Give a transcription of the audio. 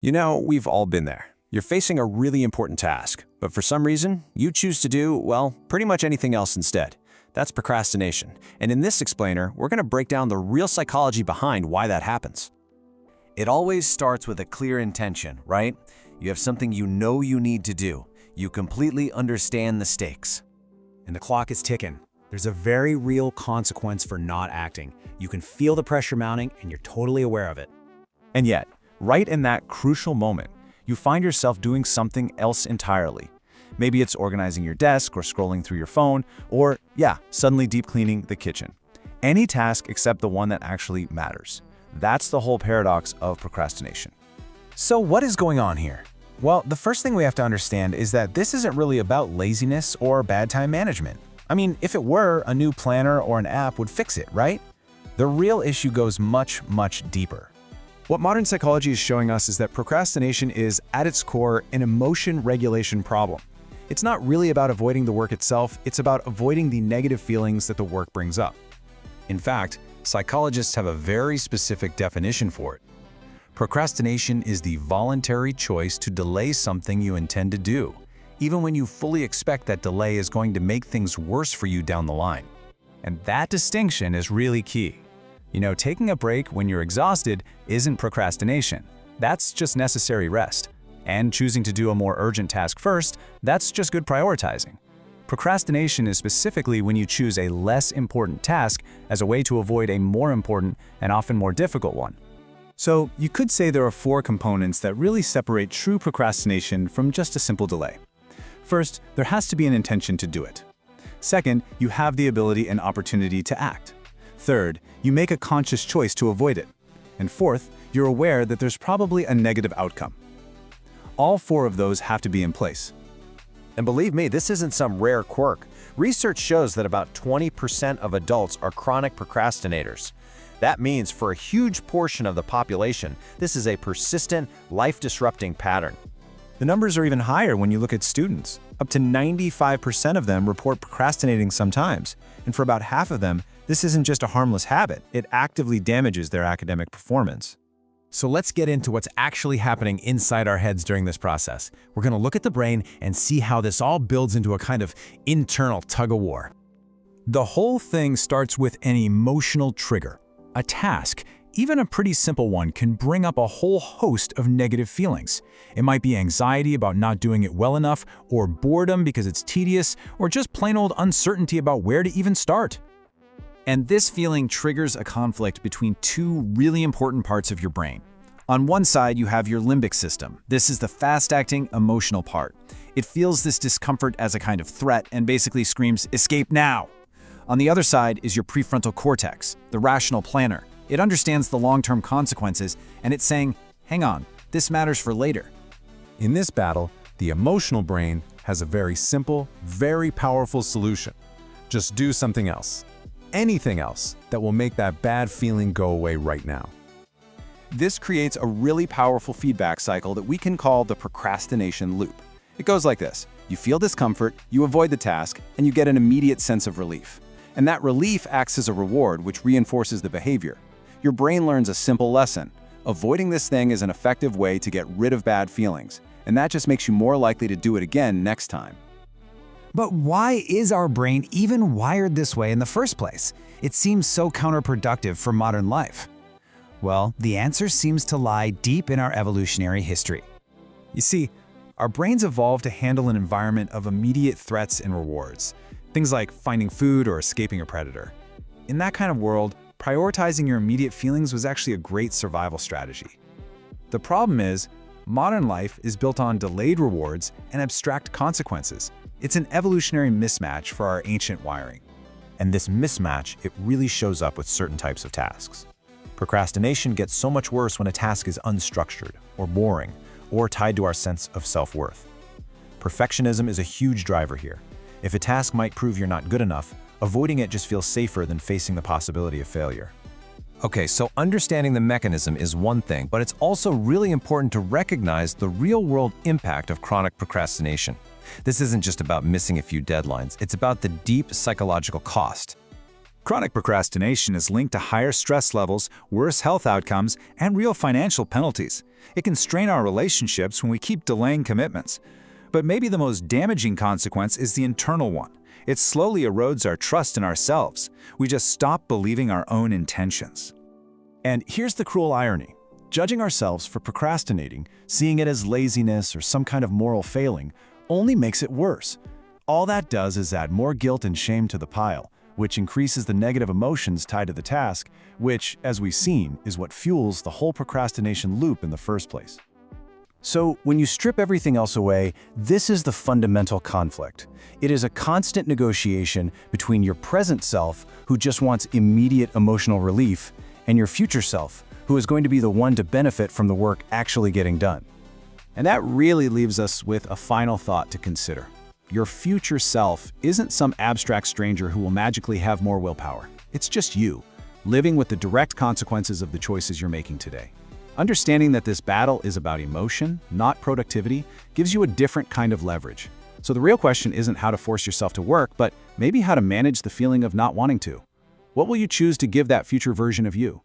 You know, we've all been there. You're facing a really important task, but for some reason, you choose to do, well, pretty much anything else instead. That's procrastination. And in this explainer, we're going to break down the real psychology behind why that happens. It always starts with a clear intention, right? You have something you know you need to do. You completely understand the stakes. And the clock is ticking. There's a very real consequence for not acting. You can feel the pressure mounting and you're totally aware of it. And yet, right in that crucial moment, you find yourself doing something else entirely. Maybe it's organizing your desk or scrolling through your phone, or, suddenly deep cleaning the kitchen. Any task except the one that actually matters. That's the whole paradox of procrastination. So what is going on here? Well, the first thing we have to understand is that this isn't really about laziness or bad time management. I mean, if it were, a new planner or an app would fix it, right? The real issue goes much, much deeper. What modern psychology is showing us is that procrastination is, at its core, an emotion regulation problem. It's not really about avoiding the work itself, it's about avoiding the negative feelings that the work brings up. In fact, psychologists have a very specific definition for it. Procrastination is the voluntary choice to delay something you intend to do, even when you fully expect that delay is going to make things worse for you down the line. And that distinction is really key. You know, taking a break when you're exhausted isn't procrastination. That's just necessary rest. And choosing to do a more urgent task first, that's just good prioritizing. Procrastination is specifically when you choose a less important task as a way to avoid a more important and often more difficult one. So you could say there are 4 components that really separate true procrastination from just a simple delay. First, there has to be an intention to do it. Second, you have the ability and opportunity to act. Third, you make a conscious choice to avoid it. And fourth, you're aware that there's probably a negative outcome. All 4 of those have to be in place. And believe me, this isn't some rare quirk. Research shows that about 20% of adults are chronic procrastinators. That means for a huge portion of the population, this is a persistent, life-disrupting pattern. The numbers are even higher when you look at students. Up to 95% of them report procrastinating sometimes. And for about half of them, this isn't just a harmless habit, it actively damages their academic performance. So let's get into what's actually happening inside our heads during this process. We're going to look at the brain and see how this all builds into a kind of internal tug-of-war. The whole thing starts with an emotional trigger. A task, even a pretty simple one, can bring up a whole host of negative feelings. It might be anxiety about not doing it well enough, or boredom because it's tedious, or just plain old uncertainty about where to even start. And this feeling triggers a conflict between 2 really important parts of your brain. On one side, you have your limbic system. This is the fast-acting, emotional part. It feels this discomfort as a kind of threat and basically screams, "Escape now!" On the other side is your prefrontal cortex, the rational planner. It understands the long-term consequences, and it's saying, "Hang on, this matters for later." In this battle, the emotional brain has a very simple, very powerful solution. Just do something else. Anything else that will make that bad feeling go away right now. This creates a really powerful feedback cycle that we can call the procrastination loop. It goes like this. You feel discomfort, you avoid the task, and you get an immediate sense of relief. And that relief acts as a reward, which reinforces the behavior. Your brain learns a simple lesson. Avoiding this thing is an effective way to get rid of bad feelings, and that just makes you more likely to do it again next time. But why is our brain even wired this way in the first place? It seems so counterproductive for modern life. Well, the answer seems to lie deep in our evolutionary history. You see, our brains evolved to handle an environment of immediate threats and rewards, things like finding food or escaping a predator. In that kind of world, prioritizing your immediate feelings was actually a great survival strategy. The problem is, modern life is built on delayed rewards and abstract consequences. It's an evolutionary mismatch for our ancient wiring. And this mismatch, it really shows up with certain types of tasks. Procrastination gets so much worse when a task is unstructured, or boring, or tied to our sense of self-worth. Perfectionism is a huge driver here. If a task might prove you're not good enough, avoiding it just feels safer than facing the possibility of failure. Okay, so understanding the mechanism is one thing, but it's also really important to recognize the real-world impact of chronic procrastination. This isn't just about missing a few deadlines, it's about the deep psychological cost. Chronic procrastination is linked to higher stress levels, worse health outcomes, and real financial penalties. It can strain our relationships when we keep delaying commitments. But maybe the most damaging consequence is the internal one. It slowly erodes our trust in ourselves. We just stop believing our own intentions. And here's the cruel irony. Judging ourselves for procrastinating, seeing it as laziness or some kind of moral failing, only makes it worse. All that does is add more guilt and shame to the pile, which increases the negative emotions tied to the task, which, as we've seen, is what fuels the whole procrastination loop in the first place. So, when you strip everything else away, this is the fundamental conflict. It is a constant negotiation between your present self, who just wants immediate emotional relief, and your future self, who is going to be the one to benefit from the work actually getting done. And that really leaves us with a final thought to consider. Your future self isn't some abstract stranger who will magically have more willpower. It's just you, living with the direct consequences of the choices you're making today. Understanding that this battle is about emotion, not productivity, gives you a different kind of leverage. So the real question isn't how to force yourself to work, but maybe how to manage the feeling of not wanting to. What will you choose to give that future version of you?